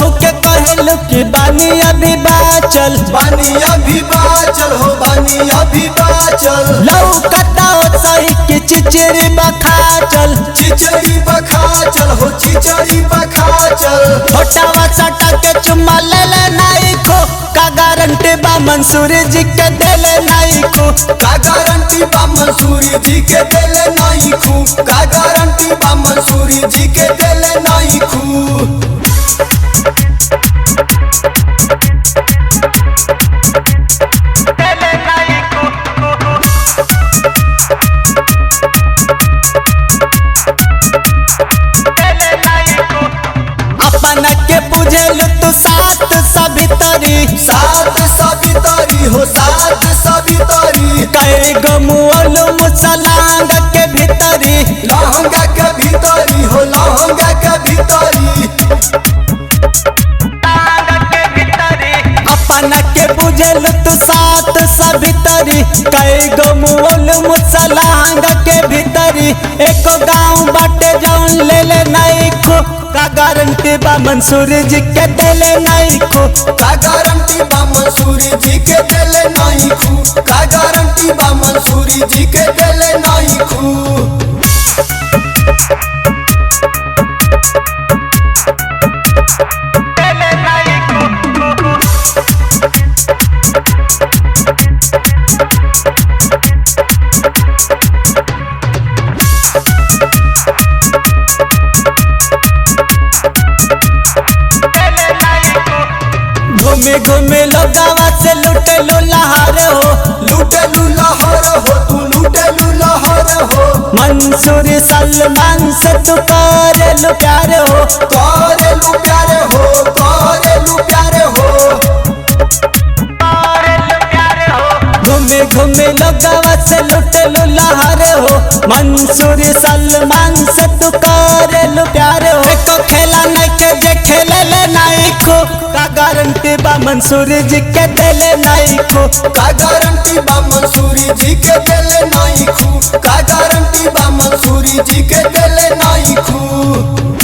होके कहलू कि बानी अभी बाचल हो बानी अभी बाचल लौकता सही कि चिचरी बखाचल हो चिचरी बखाचल छोटावा सटा के चुम्मा ले नहीं खो का गारंटी बा मंसूरी जी के देले नहीं खो का गारंटी बा मंसूरी जी के देले नहीं खू का गारंटी बा मंसूरी जी के देले नहीं खू अपना के बुझेलू तू सात सबितरी हो सात सबितरी कई गो मुअलू मुसलांग के भीतरी लहंगा के भीतरी हो लहंगा के भीतरी अपना के बुझेलू तू सात सबितरी कई गो मुअलू मुसलांग के भीतरी एको गाँव बाटे जौन ले नहीं खो का गारंटी बा मंसूरी जी के देले नहीं खो का गारंटी बा मंसूरी जी के देले नहीं खू का गारंटी बा मंसूरी जी के देले नहीं खू घूमे घूमे लोगावा से लुटेलू लहार हो तू लुटेलू लहर हो मंसूरी सलमान से तू करेलू प्यार हो करेलू प्यारे हो करेलू प्यारे हो घूमे घूमे लोगावा से लुटेलू लहार हो मंसूरी सलमान से तू करेलू प्यार हो एको खेला नहीं के जे खेले ले नहीं खो का गारंटी बा मंसूरी जी के देले नहीं खो का गारंटी बा मंसूरी जी के देले नहीं खू का गारंटी बा मंसूरी जी के देले नहीं खू।